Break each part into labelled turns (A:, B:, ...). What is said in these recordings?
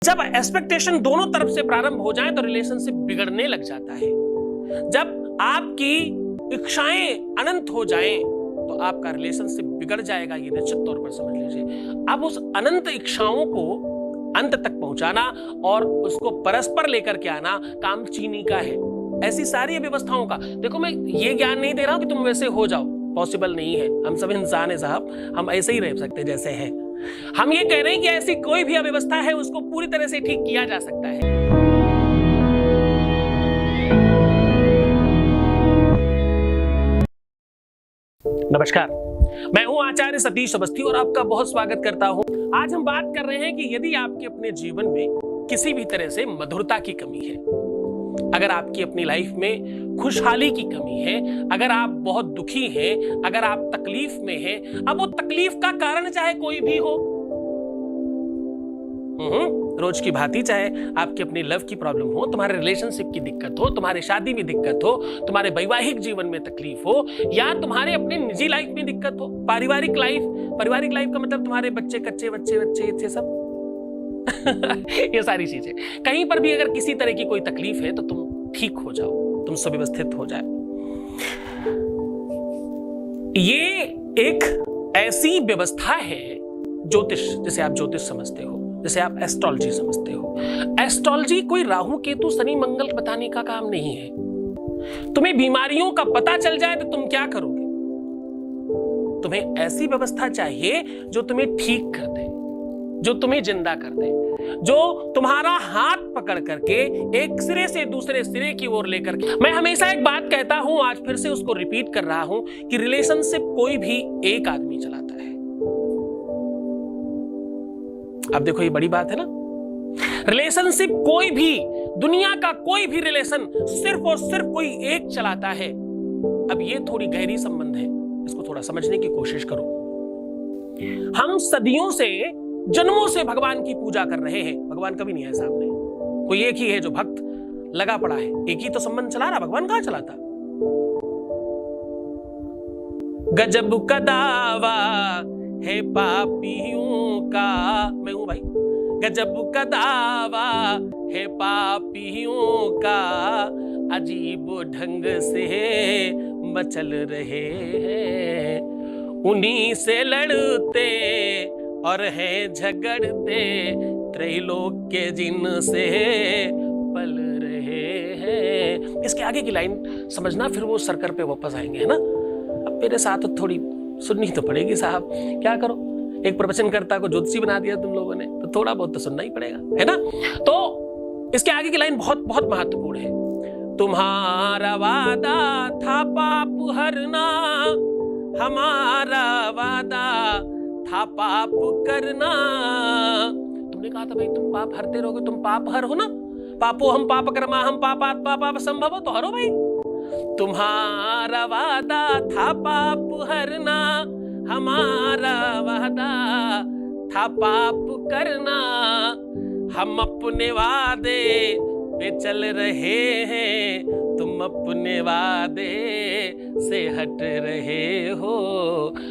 A: जब एक्सपेक्टेशन दोनों तरफ से प्रारंभ हो जाए तो रिलेशनशिप बिगड़ने लग जाता है। जब आपकी इच्छाएं अनंत हो जाएं तो आपका रिलेशनशिप बिगड़ जाएगा, ये निश्चित तौर पर समझ लीजिए। अब उस अनंत इच्छाओं को अंत तक पहुंचाना और उसको परस्पर लेकर के आना काम चीनी का है। ऐसी सारी व्यवस्थाओं का देखो, मैं ये ज्ञान नहीं दे रहा हूं कि तुम वैसे हो जाओ, पॉसिबल नहीं है। हम सब इंसान है साहब, हम ऐसे ही रह सकते जैसे हैं। हम ये कह रहे हैं कि ऐसी कोई भी अव्यवस्था है उसको पूरी तरह से ठीक किया जा सकता है। नमस्कार, मैं हूं आचार्य सतीश अवस्थी और आपका बहुत स्वागत करता हूं। आज हम बात कर रहे हैं कि यदि आपके अपने जीवन में किसी भी तरह से मधुरता की कमी है, अगर आपकी अपनी लाइफ में खुशहाली की कमी है, अगर आप बहुत दुखी हैं, अगर आप तकलीफ में हैं, अब वो तकलीफ का कारण चाहे कोई भी हो, रोज की भांति, चाहे आपकी अपनी लव की प्रॉब्लम हो, तुम्हारे रिलेशनशिप की दिक्कत हो, तुम्हारे शादी में दिक्कत हो, तुम्हारे वैवाहिक जीवन में तकलीफ हो, या तुम्हारे अपने निजी लाइफ में दिक्कत हो, पारिवारिक लाइफ का मतलब तुम्हारे बच्चे ये सब ये सारी चीजें, कहीं पर भी अगर किसी तरह की कोई तकलीफ है तो तुम ठीक हो जाओ, तुम सुव्यवस्थित हो जाए। ये एक ऐसी व्यवस्था है, ज्योतिष, जैसे आप ज्योतिष समझते हो, जैसे आप एस्ट्रोलॉजी समझते हो। एस्ट्रोलॉजी कोई राहु केतु शनि मंगल बताने का काम नहीं है। तुम्हें बीमारियों का पता चल जाए तो तुम क्या करोगे? तुम्हें ऐसी व्यवस्था चाहिए जो तुम्हें ठीक कर दे, जो तुम्हें जिंदा कर दे, जो तुम्हारा हाथ पकड़ करके एक सिरे से दूसरे सिरे की ओर लेकर के। मैं हमेशा एक बात कहता हूं, आज फिर से उसको रिपीट कर रहा हूं कि रिलेशनशिप कोई भी एक आदमी चलाता है। अब देखो, ये बड़ी बात है ना। रिलेशनशिप कोई भी, दुनिया का कोई भी रिलेशन सिर्फ और सिर्फ कोई एक चलाता है। अब ये थोड़ी गहरी संबंध है, इसको थोड़ा समझने की कोशिश करो। हम सदियों से, जन्मों से भगवान की पूजा कर रहे हैं। भगवान कभी नहीं है सामने, कोई एक ही है जो भक्त लगा पड़ा है, एक ही तो संबंध चला रहा। भगवान कहां चलाता? गजब का दावा है पापियों का, मैं हूं भाई। गजब का दावा है पापियों का, अजीब ढंग से मचल रहे हैं, उन्हीं से लड़ते और है झगड़ते, त्रैलोक के जिनसे पल रहे हैं। इसके आगे की लाइन समझना, फिर वो सर्कल पे वापस आएंगे, है ना। अब मेरे साथ थोड़ी सुननी तो पड़ेगी साहब, क्या करो, एक प्रवचनकर्ता को ज्योतिषी बना दिया तुम लोगों ने, तो थोड़ा बहुत तो सुनना ही पड़ेगा, है ना। तो इसके आगे की लाइन बहुत बहुत महत्वपूर्ण है। तुम्हारा वादा था पाप हरना, हमारा वादा था पाप करना। तुमने कहा था भाई तुम पाप हरते रहोगे, तुम पाप हर हो ना। पापो हम पाप कर्मा हम पापात्मा पाप संभव, तो हरो भाई। तुम्हारा वादा था पाप हरना, हमारा वादा था पाप करना। हम अपने वादे पे चल रहे हैं, तुम अपने वादे से हट रहे हो।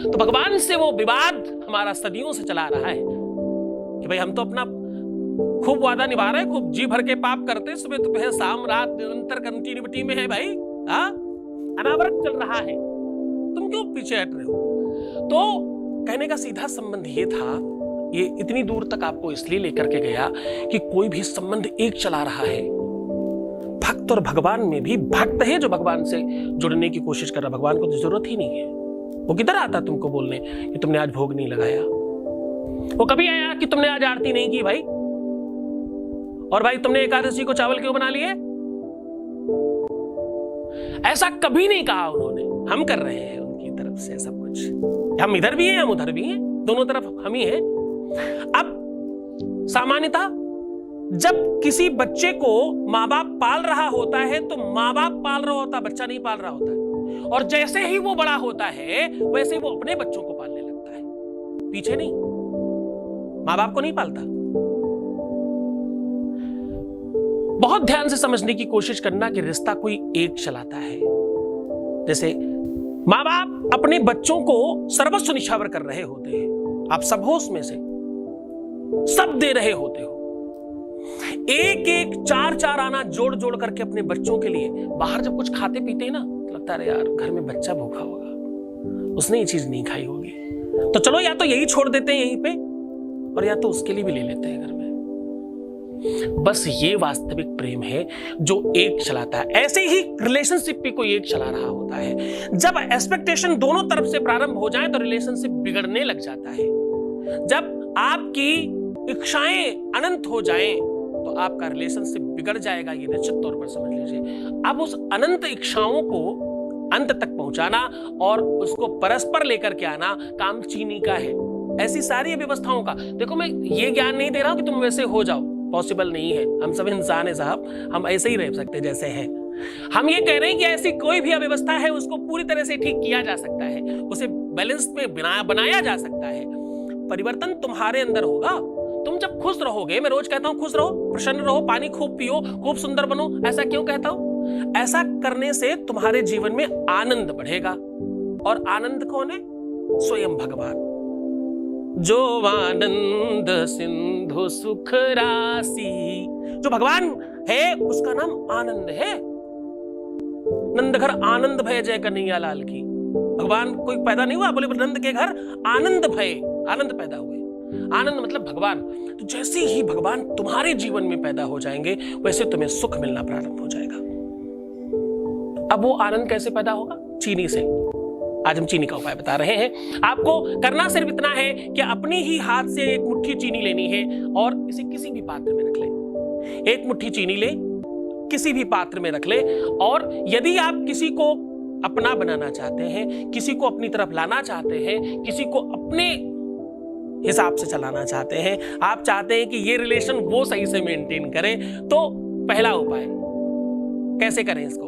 A: तो भगवान से वो विवाद हमारा सदियों से चला रहा है कि भाई हम तो अपना खूब वादा निभा रहे हैं, खूब जी भर के पाप करते, सुबह दोपहर शाम रात निरंतर कंटिन्यूटी में है भाई। अनावरत चल रहा है, तुम क्यों पीछे हट रहे हो? तो कहने का सीधा संबंध ये था, ये इतनी दूर तक आपको इसलिए लेकर के गया कि कोई भी संबंध एक चला रहा है। भक्त और भगवान में भी भक्त है जो भगवान से जुड़ने की कोशिश कर रहा, भगवान को तो जरूरत ही नहीं है। वो किधर आता तुमको बोलने कि तुमने आज भोग नहीं लगाया? वो कभी आया कि तुमने आज आरती नहीं की भाई? और भाई तुमने एकादशी को चावल क्यों बना लिए? ऐसा कभी नहीं कहा उन्होंने। हम कर रहे हैं उनकी तरफ से सब कुछ। हम इधर भी हैं, हम उधर भी हैं, दोनों तरफ हम ही हैं। अब सामान्यतः जब किसी बच्चे को माँ बाप पाल रहा होता है तो माँ बाप पाल रहा होता, बच्चा नहीं पाल रहा होता है। और जैसे ही वो बड़ा होता है वैसे वो अपने बच्चों को पालने लगता है, पीछे नहीं, माँ बाप को नहीं पालता। बहुत ध्यान से समझने की कोशिश करना कि रिश्ता कोई एक चलाता है। जैसे माँ बाप अपने बच्चों को सर्वस्व निछावर कर रहे होते हैं, आप सब हो उसमें से, सब दे रहे होते हो, एक एक चार चार आना जोड़ जोड़ करके अपने बच्चों के लिए। बाहर जब कुछ खाते पीते हैं ना, तो लगता है यार घर में बच्चा भूखा होगा, उसने ये चीज नहीं खाई होगी, तो चलो या तो यही छोड़ देते हैं यहीं पे, और या तो उसके लिए भी ले लेते हैं घर में। बस ये वास्तविक प्रेम है जो एक चलाता है। ऐसे ही रिलेशनशिप भी कोई एक चला रहा होता है। जब एक्सपेक्टेशन दोनों तरफ से प्रारंभ हो जाए तो रिलेशनशिप बिगड़ने लग जाता है। जब आपकी इच्छाएं अनंत हो जाएं तो आपका रिलेशनशिप बिगड़ जाएगा, ये निश्चित तौर पर समझ लीजिए। अब उस अनंत इच्छाओं को अंत तक पहुंचाना और उसको परस्पर लेकर के आना काम चीनी का है। ऐसी सारी व्यवस्थाओं का, देखो मैं ये ज्ञान नहीं दे रहा हूं कि तुम वैसे हो जाओ, पॉसिबल नहीं है। हम सब इंसान है साहब, हम ऐसे ही रह सकते जैसे हैं। हम ये कह रहे हैं कि ऐसी कोई भी अव्यवस्था है उसको पूरी तरह से ठीक किया जा सकता है, उसे बैलेंस में बनाया जा सकता है। परिवर्तन तुम्हारे अंदर होगा। तुम जब खुश रहोगे, मैं रोज कहता हूं खुश रहो, प्रसन्न रहो, पानी खूब पियो, खूब सुंदर बनो। ऐसा क्यों कहता हूं? ऐसा करने से तुम्हारे जीवन में आनंद बढ़ेगा। और आनंद कौन है? स्वयं भगवान। जो आनंद सिंधु सुख राशि, जो भगवान है उसका नाम आनंद है। नंद घर आनंद भय जय कन्हैया लाल की। भगवान कोई पैदा नहीं हुआ, बोले नंद के घर आनंद भय, आनंद पैदा हुए। आनंद मतलब भगवान। तो जैसे ही भगवान तुम्हारे जीवन में पैदा हो जाएंगे वैसे तुम्हें सुख मिलना प्रारंभ हो जाएगा। अब वो आनंद कैसे पैदा होगा? चीनी से। आज हम चीनी का उपाय बता रहे हैं। आपको करना सिर्फ इतना है कि अपनी ही हाथ से एक मुट्ठी चीनी लेनी है और इसे किसी भी पात्र में रख ले। एक मुट्ठी चीनी ले, किसी भी पात्र में रख ले, और यदि आप किसी को अपना बनाना चाहते हैं, किसी को अपनी तरफ लाना चाहते हैं, किसी को अपने हिसाब से चलाना चाहते हैं, आप चाहते हैं कि ये रिलेशन वो सही से मेंटेन करे, तो पहला उपाय कैसे करें इसको?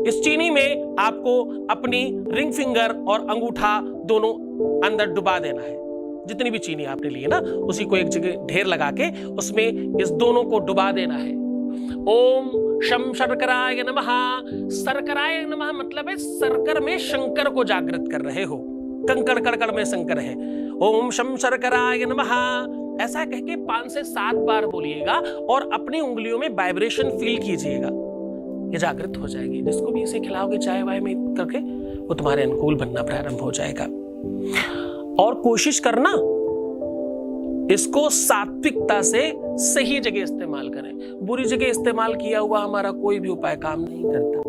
A: इस चीनी में आपको अपनी रिंग फिंगर और अंगूठा दोनों अंदर डुबा देना है। जितनी भी चीनी आपने ली है ना, उसी को एक जगह ढेर लगा के उसमें इस दोनों को डुबा देना है। ओम शम शर्कराय नमः। शर्कराय नमः मतलब है शर्कर में शंकर को जागृत कर रहे हो। कंकड़ कड़कड़ में शंकर है। ओम शम शर्कराय नमः ऐसा कह के 5 से 7 बार बोलिएगा और अपनी उंगलियों में वाइब्रेशन फील कीजिएगा, ये जागृत हो जाएगी। जिसको भी इसे खिलाओगे चाय वाय में करके, वो तुम्हारे अनुकूल बनना प्रारंभ हो जाएगा। और कोशिश करना इसको सात्विकता से सही जगह इस्तेमाल करें। बुरी जगह इस्तेमाल किया हुआ हमारा कोई भी उपाय काम नहीं करता।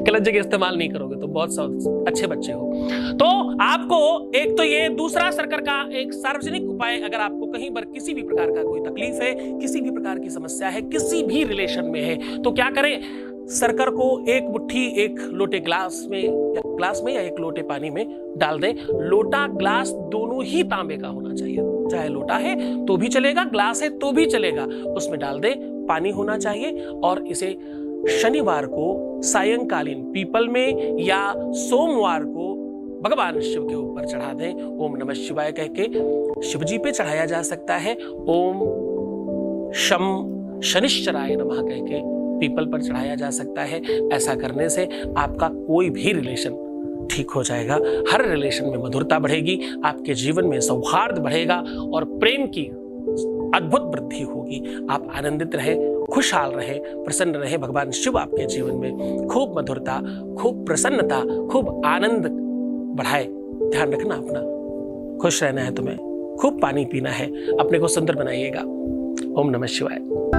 A: गलत जगह इस्तेमाल नहीं करोगे तो बहुत अच्छे बच्चे हो। तो आपको एक तो ये दूसरा शर्कर का एक सार्वजनिक उपाय, अगर आपको कहीं पर किसी भी प्रकार का कोई तकलीफ है, किसी भी प्रकार की समस्या है, किसी भी रिलेशन में है, तो क्या करें? शर्कर को एक मुट्ठी एक लोटे ग्लास में या एक लोटे पानी में डाल दें। लोटा ग्लास दोनों ही तांबे का होना चाहिए, चाहे लोटा है तो भी चलेगा, ग्लास है तो भी चलेगा। उसमें डाल दें, पानी होना चाहिए और इसे शनिवार को सायंकालीन पीपल में या सोमवार को भगवान शिव के ऊपर चढ़ा दें। ओम नमः शिवाय कह के शिव जी पे चढ़ाया जा सकता है। ओम शम शनिश्चराय नमः कह के पीपल पर चढ़ाया जा सकता है। ऐसा करने से आपका कोई भी रिलेशन ठीक हो जाएगा। हर रिलेशन में मधुरता बढ़ेगी, आपके जीवन में सौहार्द बढ़ेगा और प्रेम की अद्भुत वृद्धि होगी। आप आनंदित रहे, खुशहाल रहे, प्रसन्न रहे। भगवान शिव आपके जीवन में खूब मधुरता, खूब प्रसन्नता, खूब आनंद बढ़ाए। ध्यान रखना अपना, खुश रहना है तुम्हें, खूब पानी पीना है, अपने को सुंदर बनाइएगा। ओम नमः शिवाय।